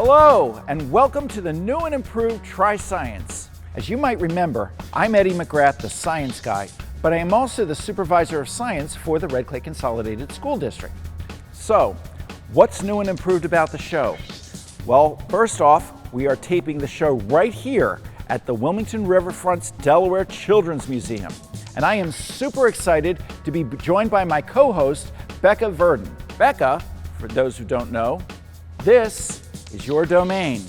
Hello, and welcome to the new and improved Try Science. As you might remember, I'm Eddie McGrath, the science guy, but I am also the supervisor of science for the Red Clay Consolidated School District. So, what's new and improved about the show? Well, first off, we are taping the show right here at the Wilmington Riverfront's Delaware Children's Museum. And I am super excited to be joined by my co-host, Becca Virden. Becca, for those who don't know, this is your domain.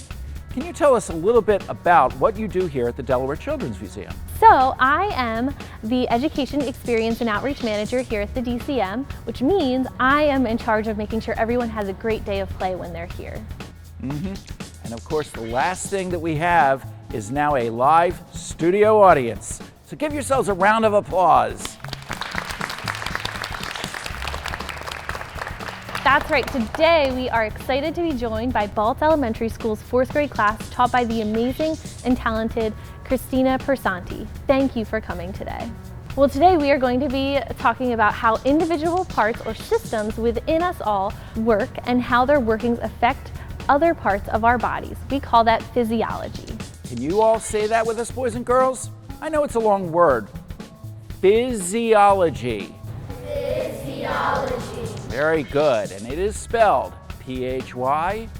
Can you tell us a little bit about what you do here at the Delaware Children's Museum? So I am the Education Experience and Outreach Manager here at the DCM, which means I am in charge of making sure everyone has a great day of play when they're here. And of course, the last thing that we have is now a live studio audience. So give yourselves a round of applause. That's right, today we are excited to be joined by Baltz Elementary School's 4th grade class taught by the amazing and talented Christina Persanti. Thank you for coming today. Well, today we are going to be talking about how individual parts or systems within us all work and how their workings affect other parts of our bodies. We call that physiology. Can you all say that with us, boys and girls? I know it's a long word. Physiology. Physiology. Very good, and it is spelled P-H-Y-S-I-O-L-O-G-Y.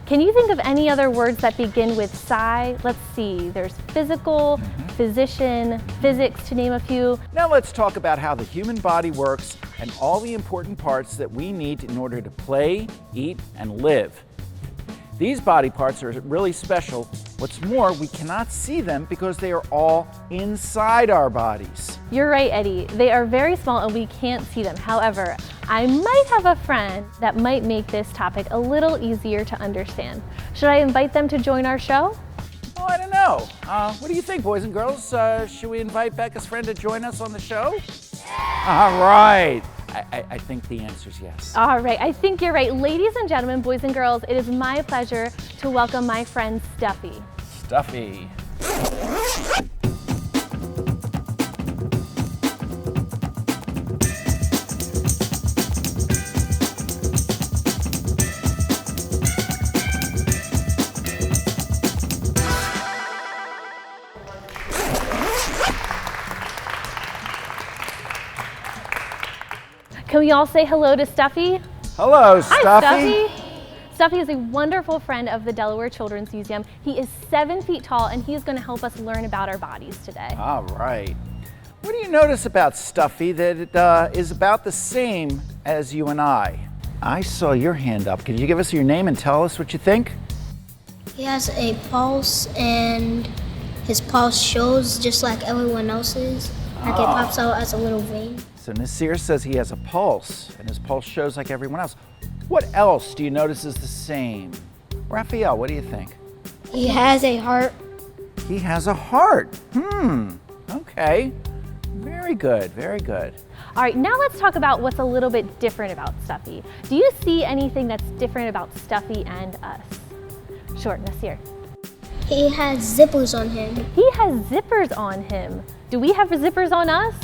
Can you think of any other words that begin with psi? Let's see, there's physical, physician, physics, to name a few. Now let's talk about how the human body works and all the important parts that we need in order to play, eat, and live. These body parts are really special. What's more, we cannot see them because they are all inside our bodies. You're right, Eddie. They are very small and we can't see them. However, I might have a friend that might make this topic a little easier to understand. Should I invite them to join our show? Oh, I don't know. What do you think, boys and girls? Should we invite Becca's friend to join us on the show? Yeah. All right. I think the answer is yes. All right, I think you're right. Ladies and gentlemen, boys and girls, it is my pleasure to welcome my friend Snuffy. Snuffy. Can we all say hello to Snuffy? Hello, Snuffy. Hi, Snuffy. Snuffy is a wonderful friend of the Delaware Children's Museum. He is 7 feet tall and he is going to help us learn about our bodies today. All right. What do you notice about Snuffy that it is about the same as you and I? I saw your hand up. Could you give us your name and tell us what you think? He has a pulse and his pulse shows just like everyone else's. Like it pops out as a little vein. So Nasir says he has a pulse, and his pulse shows like everyone else. What else do you notice is the same? Raphael, what do you think? He has a heart. He has a heart. Okay. Very good, very good. All right, now let's talk about what's a little bit different about Snuffy. Do you see anything that's different about Snuffy and us? Sure, Nasir. He has zippers on him. He has zippers on him. Do we have zippers on us?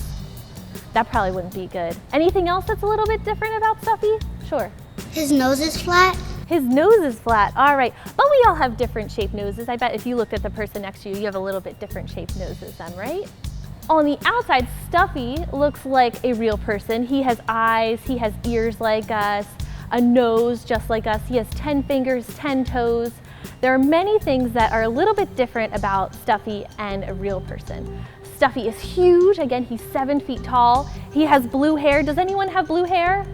That probably wouldn't be good. Anything else that's a little bit different about Snuffy? Sure. His nose is flat. His nose is flat, all right. But we all have different shaped noses. I bet if you looked at the person next to you, you have a little bit different shaped noses then, right? On the outside, Snuffy looks like a real person. He has eyes, he has ears like us, a nose just like us. He has 10 fingers, 10 toes. There are many things that are a little bit different about Snuffy and a real person. Snuffy is huge. Again, he's 7 feet tall. He has blue hair. Does anyone have blue hair?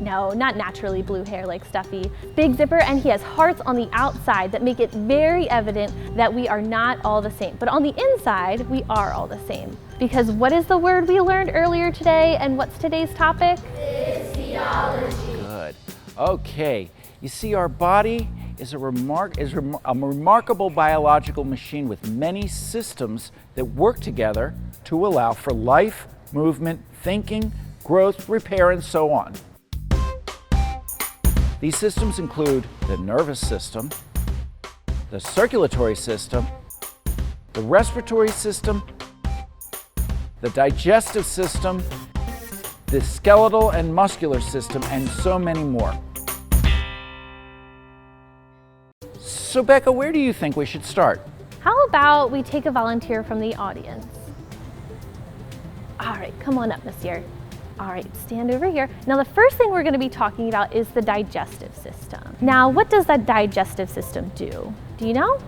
No, not naturally blue hair like Snuffy. Big zipper, and he has hearts on the outside that make it very evident that we are not all the same. But on the inside, we are all the same. Because what is the word we learned earlier today, and what's today's topic? Physiology. Good. Okay. You see, our body is a remarkable biological machine with many systems that work together to allow for life, movement, thinking, growth, repair, and so on. These systems include the nervous system, the circulatory system, the respiratory system, the digestive system, the skeletal and muscular system, and so many more. So Becca, where do you think we should start? How about we take a volunteer from the audience? All right, come on up, Monsieur. All right, stand over here. Now, the first thing we're going to be talking about is the digestive system. Now, what does that digestive system do? Do you know?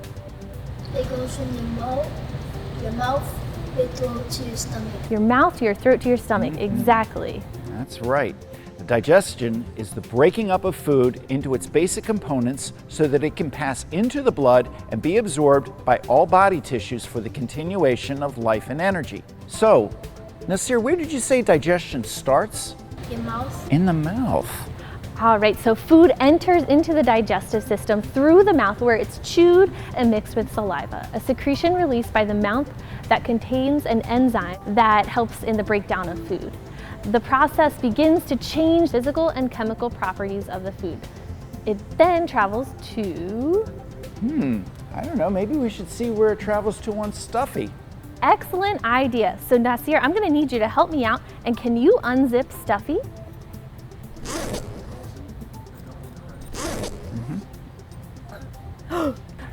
It goes from your mouth, your throat to your stomach. Your mouth to your throat to your stomach, exactly. That's right. The digestion is the breaking up of food into its basic components so that it can pass into the blood and be absorbed by all body tissues for the continuation of life and energy. So, Nasir, where did you say digestion starts? Your mouth. In the mouth. All right, so food enters into the digestive system through the mouth where it's chewed and mixed with saliva, a secretion released by the mouth that contains an enzyme that helps in the breakdown of food. The process begins to change physical and chemical properties of the food. It then travels to... I don't know, maybe we should see where it travels to on Stuffy. Excellent idea. So Nasir, I'm gonna need you to help me out, and can you unzip Stuffy?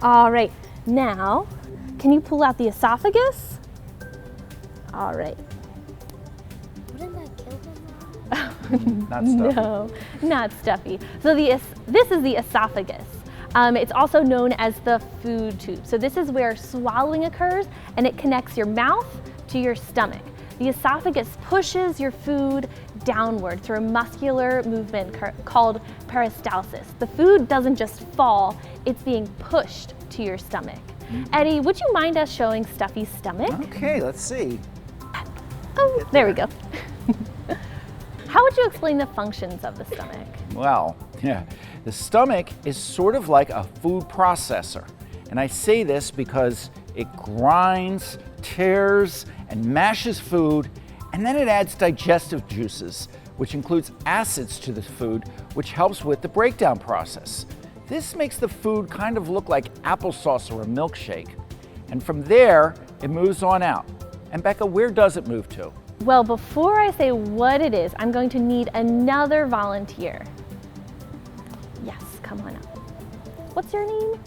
All right, now, can you pull out the esophagus? All right. Wouldn't that kill him? Not Stuffy. No, not Stuffy. So this is the esophagus. It's also known as the food tube. So this is where swallowing occurs, and it connects your mouth to your stomach. The esophagus pushes your food downward through a muscular movement called peristalsis. The food doesn't just fall, it's being pushed to your stomach. Eddie, would you mind us showing Stuffy's stomach? Okay, let's see. Oh, there we go. How would you explain the functions of the stomach? Well, yeah, the stomach is sort of like a food processor. And I say this because it grinds, tears, and mashes food, and then it adds digestive juices, which includes acids to the food, which helps with the breakdown process. This makes the food kind of look like applesauce or a milkshake. And from there, it moves on out. And Becca, where does it move to? Well, before I say what it is, I'm going to need another volunteer. Yes, come on up. What's your name?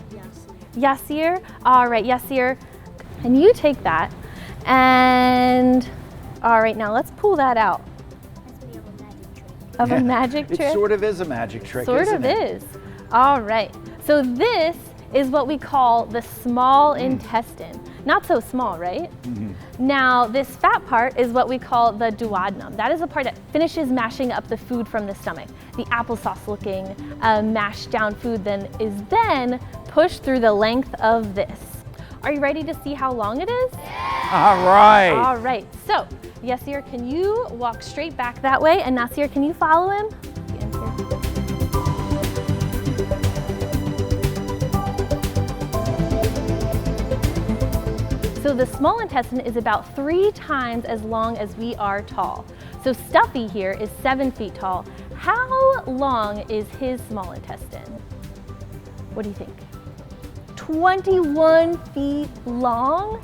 Yasir. All right, Yasir, and you take that, and all right, now let's pull that out. Of a magic trick? It sort of is a magic trick, Sort isn't of it? is. All right, so this is what we call the small intestine. Not so small, right? Now, this fat part is what we call the duodenum. That is the part that finishes mashing up the food from the stomach. The applesauce looking mashed down food is then pushed through the length of this. Are you ready to see how long it is? All right. All right, so Yasir, can you walk straight back that way? And Nasir, can you follow him? So the small intestine is about 3 times as long as we are tall. So Stuffy here is 7 feet tall. How long is his small intestine? What do you think? 21 feet long?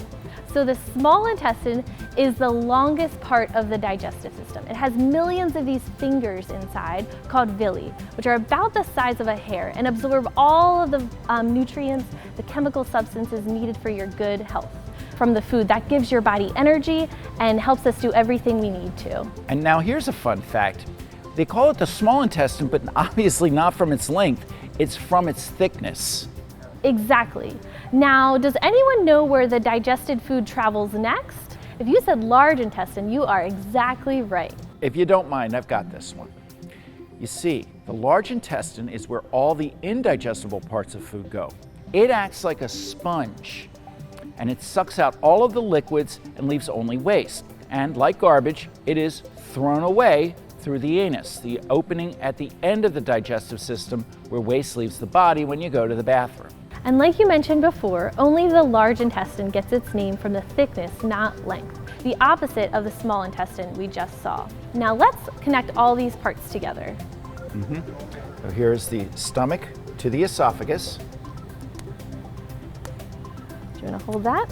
So the small intestine is the longest part of the digestive system. It has millions of these fingers inside called villi, which are about the size of a hair and absorb all of the nutrients, the chemical substances needed for your good health from the food. That gives your body energy and helps us do everything we need to. And now here's a fun fact. They call it the small intestine, but obviously not from its length. It's from its thickness. Exactly. Now, does anyone know where the digested food travels next? If you said large intestine, you are exactly right. If you don't mind, I've got this one. You see, the large intestine is where all the indigestible parts of food go. It acts like a sponge, and it sucks out all of the liquids and leaves only waste. And like garbage, it is thrown away through the anus, the opening at the end of the digestive system where waste leaves the body when you go to the bathroom. And like you mentioned before, only the large intestine gets its name from the thickness, not length, the opposite of the small intestine we just saw. Now let's connect all these parts together. So here's the stomach to the esophagus. Do you want to hold that?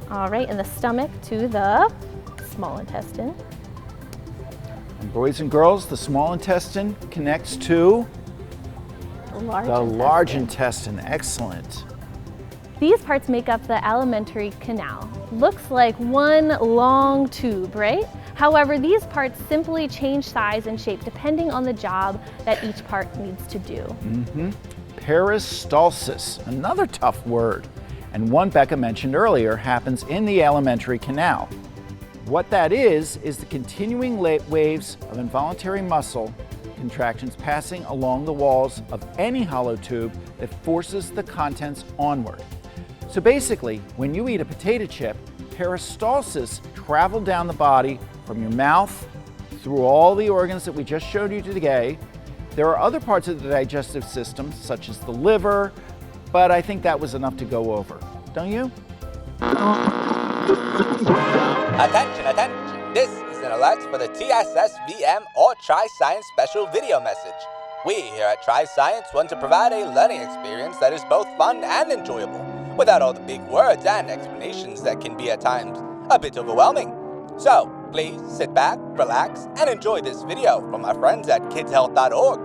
All right, and the stomach to the small intestine. And boys and girls, the small intestine connects to large intestine, excellent. These parts make up the alimentary canal. Looks like one long tube, right? However, these parts simply change size and shape depending on the job that each part needs to do. Peristalsis, another tough word, and one Becca mentioned earlier happens in the alimentary canal. What that is the continuing waves of involuntary muscle contractions passing along the walls of any hollow tube that forces the contents onward. So basically, when you eat a potato chip, peristalsis travel down the body from your mouth through all the organs that we just showed you today. There are other parts of the digestive system, such as the liver, but I think that was enough to go over. Don't you? Attention, attention! This is an alert for the TSSVM or Try Science special video message. We here at Try Science want to provide a learning experience that is both fun and enjoyable, without all the big words and explanations that can be at times a bit overwhelming. So, please sit back, relax, and enjoy this video from our friends at kidshealth.org.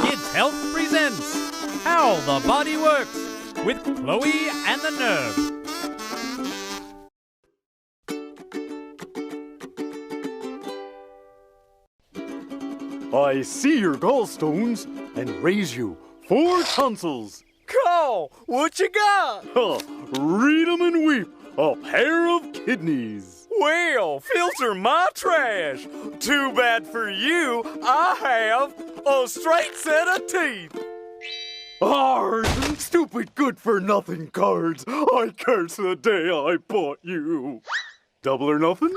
Kids Health presents How the Body Works with Chloe and the Nerve. I see your gallstones and raise you 4 tonsils. Carl, what you got? Read 'em and weep. A pair of kidneys. Well, filter my trash. Too bad for you, I have a straight set of teeth. Stupid good-for-nothing cards. I curse the day I bought you. Double or nothing?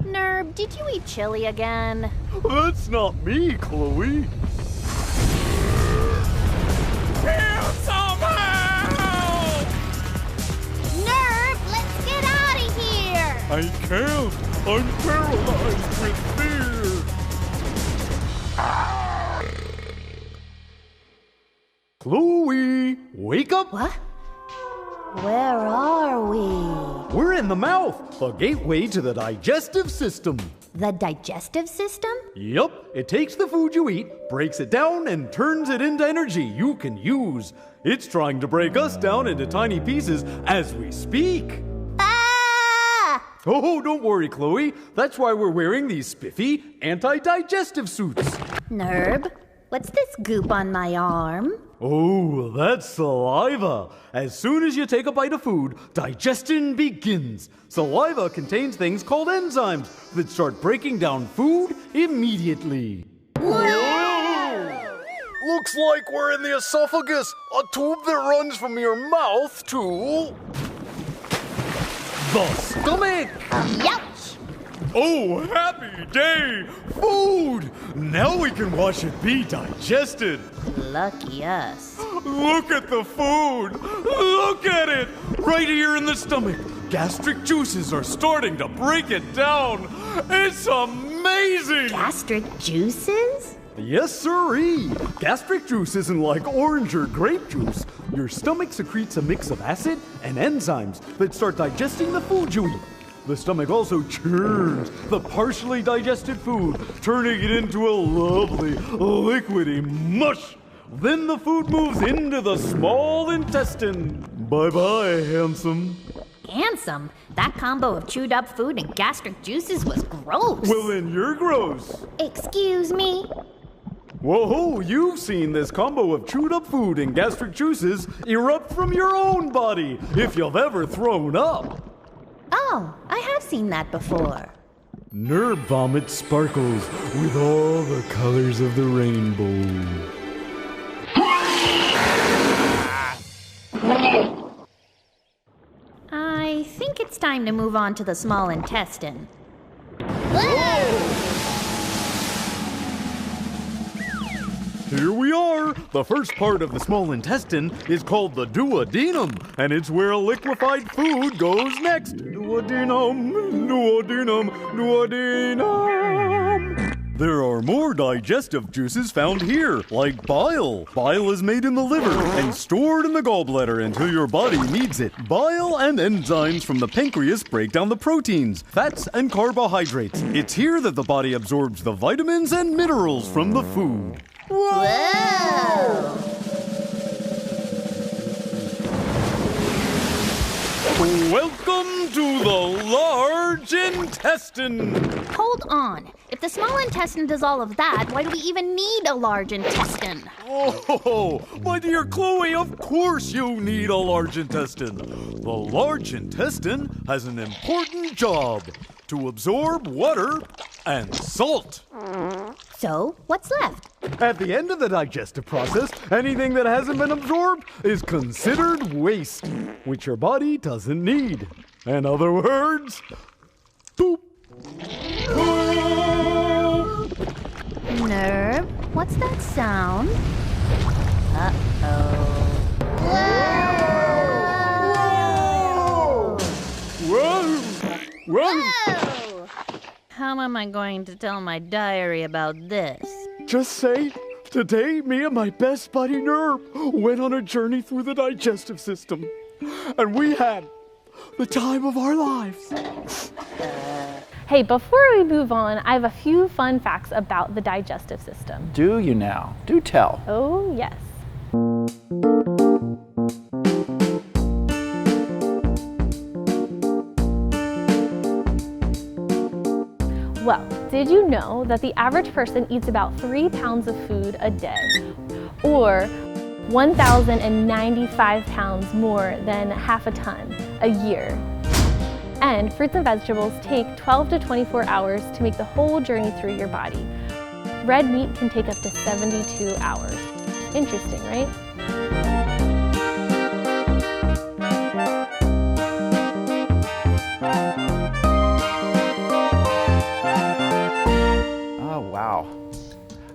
Nerb, did you eat chili again? That's not me, Chloe. Nerb, let's get out of here! I can't. I'm paralyzed with fear. Chloe, wake up. What? Where are we? We're in the mouth, the gateway to the digestive system. The digestive system? Yup, it takes the food you eat, breaks it down, and turns it into energy you can use. It's trying to break us down into tiny pieces as we speak. Ah! Oh, don't worry, Chloe. That's why we're wearing these spiffy anti-digestive suits. Nerb, what's this goop on my arm? Oh, that's saliva. As soon as you take a bite of food, digestion begins. Saliva contains things called enzymes that start breaking down food immediately. Whoa! Looks like we're in the esophagus, a tube that runs from your mouth to the stomach. Yup! Oh, happy day! Food! Now we can watch it be digested. Lucky us. Look at the food! Look at it! Right here in the stomach. Gastric juices are starting to break it down. It's amazing! Gastric juices? Yes, sirree. Gastric juice isn't like orange or grape juice. Your stomach secretes a mix of acid and enzymes that start digesting the food you eat. The stomach also churns the partially digested food, turning it into a lovely, liquidy mush. Then the food moves into the small intestine. Bye-bye, handsome. Handsome? That combo of chewed up food and gastric juices was gross. Well, then you're gross. Excuse me? Whoa, you've seen this combo of chewed up food and gastric juices erupt from your own body, if you've ever thrown up. Oh, I have seen that before. Nerve vomit sparkles with all the colors of the rainbow. I think it's time to move on to the small intestine. Here we are! The first part of the small intestine is called the duodenum, and it's where liquefied food goes next. Duodenum, duodenum, duodenum. There are more digestive juices found here, like bile. Bile is made in the liver and stored in the gallbladder until your body needs it. Bile and enzymes from the pancreas break down the proteins, fats, and carbohydrates. It's here that the body absorbs the vitamins and minerals from the food. Whoa! Welcome to the large intestine. Hold on. If the small intestine does all of that, why do we even need a large intestine? Oh, my dear Chloe, of course you need a large intestine. The large intestine has an important job: to absorb water and salt. So, what's left? At the end of the digestive process, anything that hasn't been absorbed is considered waste, which your body doesn't need. In other words, poop. Nerve, what's that sound? Whoa! Whoa! Oh! How am I going to tell my diary about this? Just say, today me and my best buddy Nerve went on a journey through the digestive system. And we had the time of our lives. Hey, before we move on, I have a few fun facts about the digestive system. Do you now? Do tell. Oh, yes. Well, did you know that the average person eats about 3 pounds of food a day, or 1,095 pounds more than half a ton a year? And fruits and vegetables take 12 to 24 hours to make the whole journey through your body. Red meat can take up to 72 hours. Interesting, right? Oh, wow.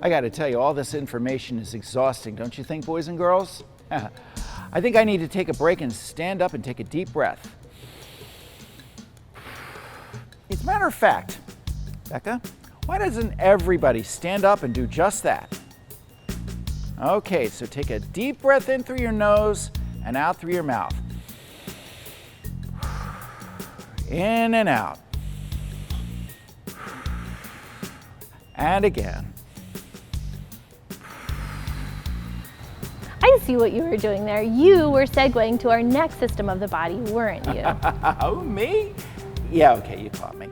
I got to tell you, all this information is exhausting, don't you think, boys and girls? I think I need to take a break and stand up and take a deep breath. As a matter of fact, Becca, why doesn't everybody stand up and do just that? Okay, so take a deep breath in through your nose and out through your mouth. In and out. And again. I see what you were doing there. You were segueing to our next system of the body, weren't you? Oh, me? Yeah, okay, you caught me.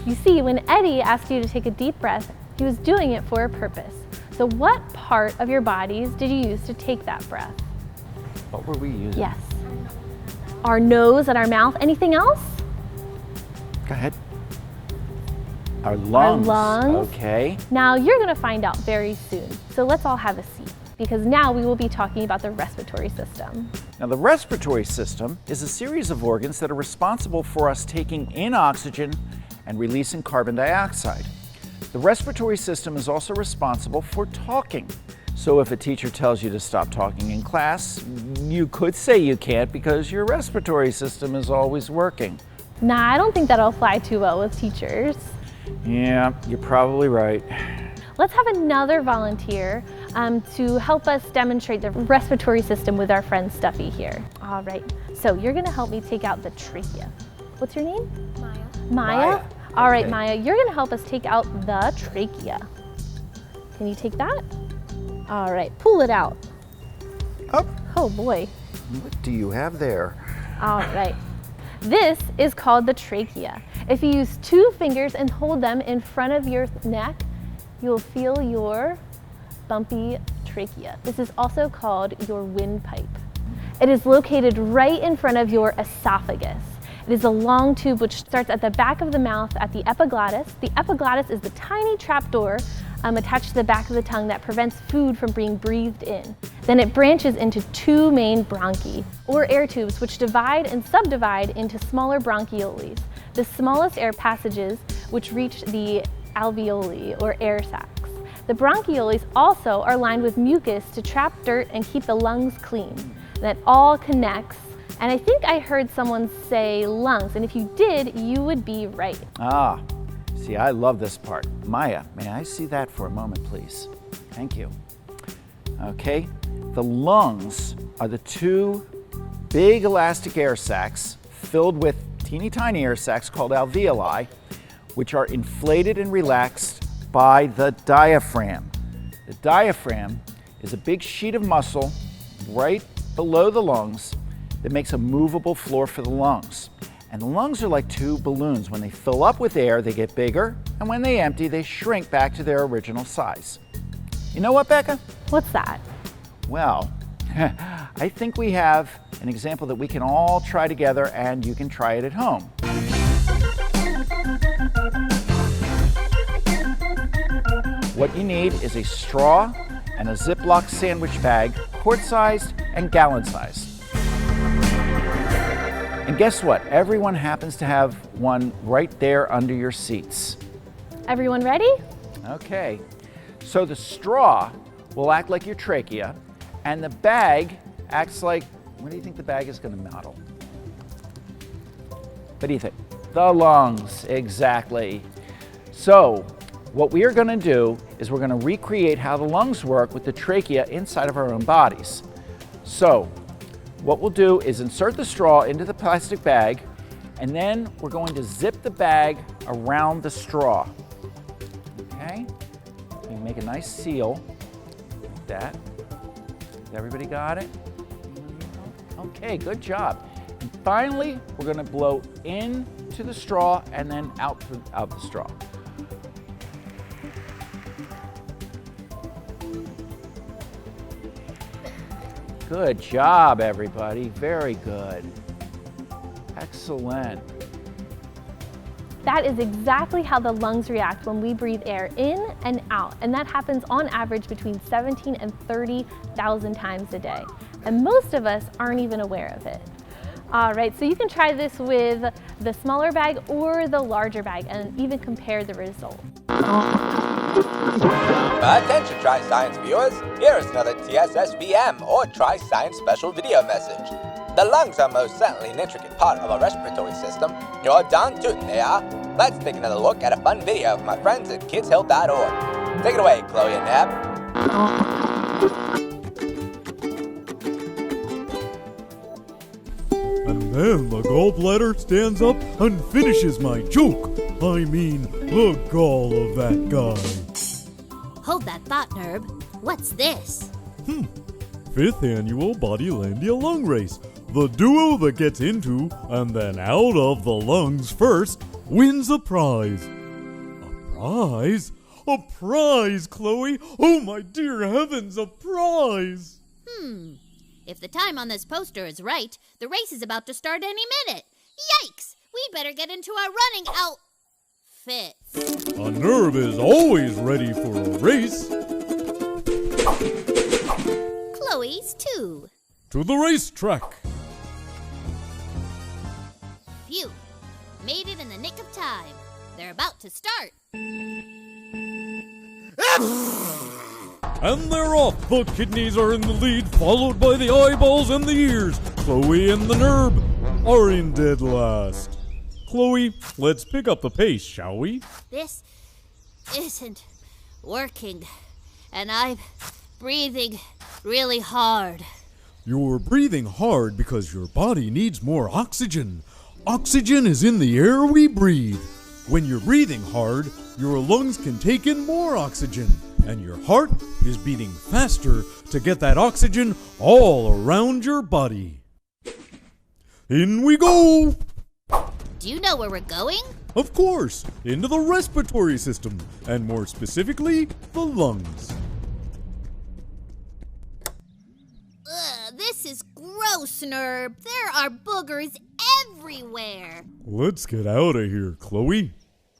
You see, when Eddie asked you to take a deep breath, he was doing it for a purpose. So what part of your bodies did you use to take that breath? What were we using? Yes. Our nose and our mouth. Anything else? Go ahead. Our lungs. Our lungs. Okay. Now you're going to find out very soon. So let's all have a seat, because now we will be talking about the respiratory system. Now, the respiratory system is a series of organs that are responsible for us taking in oxygen and releasing carbon dioxide. The respiratory system is also responsible for talking. So if a teacher tells you to stop talking in class, you could say you can't because your respiratory system is always working. Nah, I don't think that'll fly too well with teachers. Yeah, you're probably right. Let's have another volunteer to help us demonstrate the respiratory system with our friend Snuffy here. All right, so you're gonna help me take out the trachea. What's your name? Maya. Maya? All right, Okay. Maya, you're gonna help us take out the trachea. Can you take that? All right, pull it out. Oh, Oh boy. what do you have there? All right. This is called the trachea. If you use 2 fingers and hold them in front of your neck, you'll feel your bumpy trachea. This is also called your windpipe. It is located right in front of your esophagus. It is a long tube which starts at the back of the mouth at the epiglottis. The epiglottis is the tiny trapdoor attached to the back of the tongue that prevents food from being breathed in. Then it branches into 2 main bronchi, or air tubes, which divide and subdivide into smaller bronchioles. The smallest air passages which reach the alveoli, or air sacs. The bronchioles also are lined with mucus to trap dirt and keep the lungs clean. That all connects. And I think I heard someone say lungs, and if you did, you would be right. Ah, See, I love this part. Maya, may I see that for a moment, please? Thank you. Okay, the lungs are the two big elastic air sacs filled with teeny tiny air sacs called alveoli, which are inflated and relaxed by the diaphragm. The diaphragm is a big sheet of muscle right below the lungs that makes a movable floor for the lungs. And the lungs are like two balloons. When they fill up with air, they get bigger, and when they empty, they shrink back to their original size. You know what, Becca? What's that? Well, I think we have an example that we can all try together, and you can try it at home. What you need is a straw and a Ziploc sandwich bag, quart-sized and gallon-sized. And guess what? Everyone happens to have one right there under your seats. Everyone ready? Okay, so the straw will act like your trachea, and the bag acts like, what do you think the bag is going to model? What do you think? The lungs, exactly. So what we are going to do is we're going to recreate how the lungs work with the trachea inside of our own bodies. So what we'll do is insert the straw into the plastic bag, and then we're going to zip the bag around the straw. Okay? You make a nice seal like that. Everybody got it? Okay, good job. And finally, we're going to blow into the straw and then out the straw. Good job, everybody. Very good. Excellent. That is exactly how the lungs react when we breathe air in and out, and that happens on average between 17 and 30,000 times a day. And most of us aren't even aware of it. All right, so you can try this with the smaller bag or the larger bag and even compare the results. Attention Try Science viewers, here is another TSSVM or Try Science special video message. The lungs are most certainly an intricate part of our respiratory system. You're darn tootin' they are. Let's take another look at a fun video from my friends at kidshill.org. Take it away, Chloe and Neb. And then the gallbladder stands up and finishes my joke. I mean, the gall of that guy. Hold that thought, Nerb. What's this? 5th annual Bodylandia Lung Race. The duo that gets into and then out of the lungs first wins a prize. A prize? A prize, Chloe! Oh my dear heavens, a prize! If the time on this poster is right, the race is about to start any minute. Yikes! We better get into our running outfits. A Nerb is always ready for a race. Chloe's too. To the racetrack. Phew. Made it in the nick of time. They're about to start. And they're off. The kidneys are in the lead, followed by the eyeballs and the ears. Chloe and the Nerb are in dead last. Chloe, let's pick up the pace, shall we? This isn't working, and I'm breathing really hard. You're breathing hard because your body needs more oxygen. Oxygen is in the air we breathe. When you're breathing hard, your lungs can take in more oxygen, and your heart is beating faster to get that oxygen all around your body. In we go! Do you know where we're going? Of course, into the respiratory system, and more specifically, the lungs. Ugh, this is gross, Nerb. There are boogers everywhere. Let's get out of here, Chloe.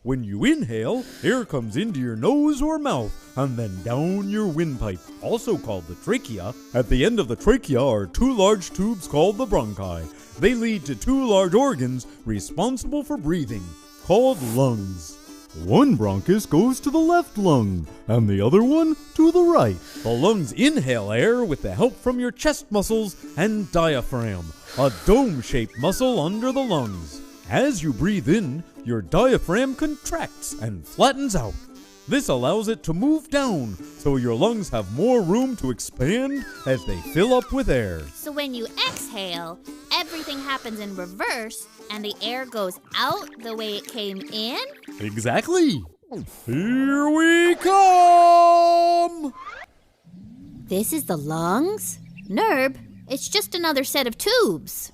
When you inhale, air comes into your nose or mouth, and then down your windpipe, also called the trachea. At the end of the trachea are two large tubes called the bronchi. They lead to two large organs responsible for breathing, called lungs. One bronchus goes to the left lung, and the other one to the right. The lungs inhale air with the help from your chest muscles and diaphragm, a dome-shaped muscle under the lungs. As you breathe in, your diaphragm contracts and flattens out. This allows it to move down, so your lungs have more room to expand as they fill up with air. So when you exhale, everything happens in reverse, and the air goes out the way it came in? Exactly. Here we come! This is the lungs? Nerb, it's just another set of tubes.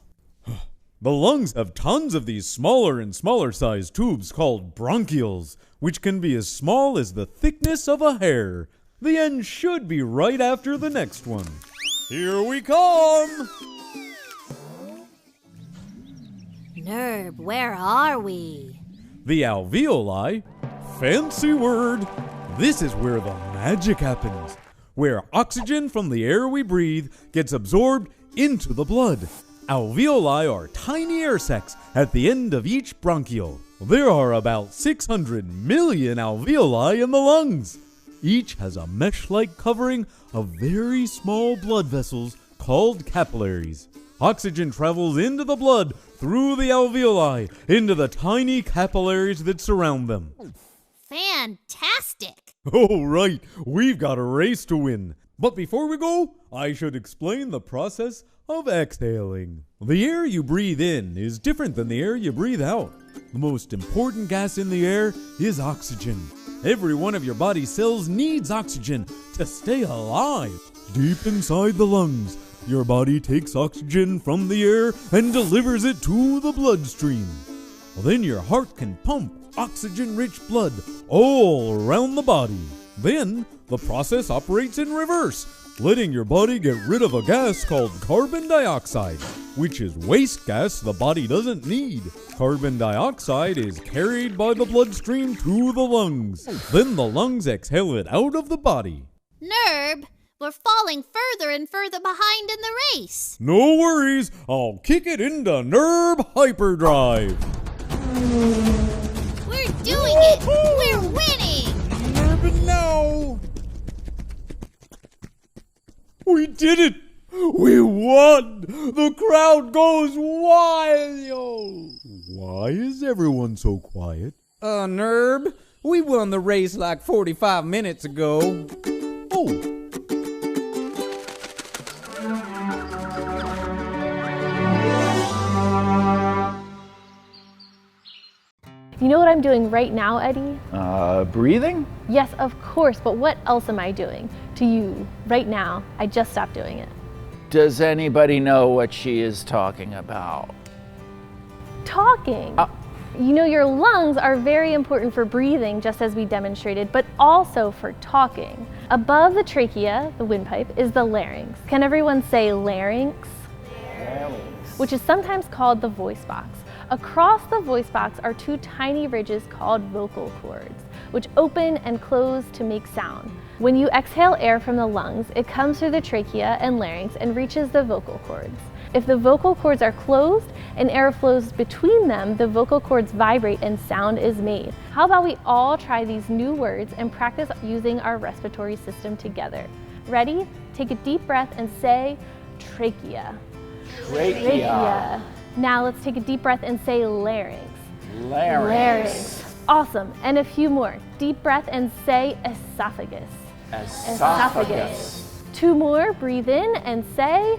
The lungs have tons of these smaller and smaller sized tubes called bronchioles, which can be as small as the thickness of a hair. The end should be right after the next one. Here we come! Nerb, where are we? The alveoli, fancy word. This is where the magic happens, where oxygen from the air we breathe gets absorbed into the blood. Alveoli are tiny air sacs at the end of each bronchiole. There are about 600 million alveoli in the lungs. Each has a mesh-like covering of very small blood vessels called capillaries. Oxygen travels into the blood through the alveoli into the tiny capillaries that surround them. Fantastic! Oh, right. We've got a race to win. But before we go, I should explain the process of exhaling. The air you breathe in is different than the air you breathe out. The most important gas in the air is oxygen. Every one of your body's cells needs oxygen to stay alive. Deep inside the lungs, your body takes oxygen from the air and delivers it to the bloodstream. Then your heart can pump oxygen-rich blood all around the body. Then the process operates in reverse, letting your body get rid of a gas called carbon dioxide, which is waste gas the body doesn't need. Carbon dioxide is carried by the bloodstream to the lungs. Then the lungs exhale it out of the body. Nerb, we're falling further and further behind in the race. No worries, I'll kick it into Nerb Hyperdrive. We're doing it! We're winning! Nerb now! We did it! We won! The crowd goes wild! Why is everyone so quiet? Nerb, we won the race like 45 minutes ago. Oh. You know what I'm doing right now, Eddie? Breathing? Yes, of course, but what else am I doing to you right now? I just stopped doing it. Does anybody know what she is talking about? Talking. You know, your lungs are very important for breathing, just as we demonstrated, but also for talking. Above the trachea, the windpipe, is the larynx. Can everyone say larynx? Larynx. Which is sometimes called the voice box. Across the voice box are two tiny ridges called vocal cords, which open and close to make sound. When you exhale air from the lungs, it comes through the trachea and larynx and reaches the vocal cords. If the vocal cords are closed and air flows between them, the vocal cords vibrate and sound is made. How about we all try these new words and practice using our respiratory system together? Ready? Take a deep breath and say trachea. Trachea. Now let's take a deep breath and say larynx. Larynx. Awesome. And a few more. Deep breath and say esophagus. Esophagus. Two more. Breathe in and say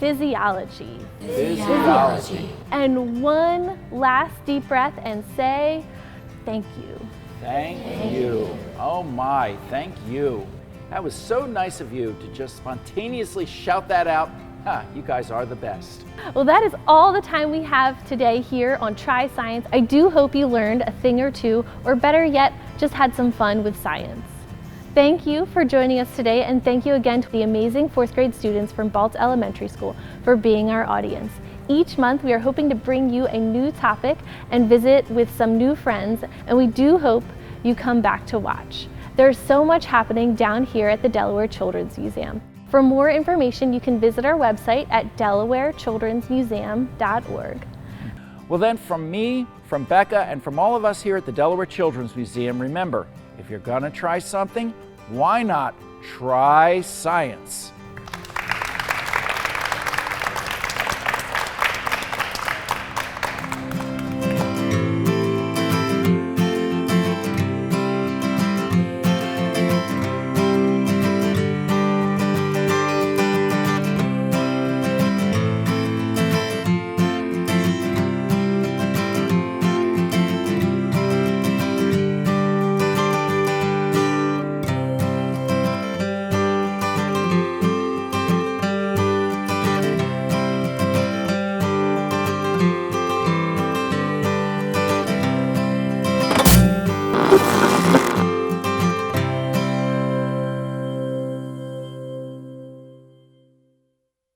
physiology. Physiology. And one last deep breath and say thank you. Thank you. Oh my, thank you. That was so nice of you to just spontaneously shout that out. You guys are the best. Well, that is all the time we have today here on Try Science. I do hope you learned a thing or two, or better yet, just had some fun with science. Thank you for joining us today, and thank you again to the amazing 4th grade students from Baltz Elementary School for being our audience. Each month we are hoping to bring you a new topic and visit with some new friends, and we do hope you come back to watch. There's so much happening down here at the Delaware Children's Museum. For more information, you can visit our website at delawarechildrensmuseum.org. Well then, from me, from Becca, and from all of us here at the Delaware Children's Museum, remember, if you're gonna try something, why not try science?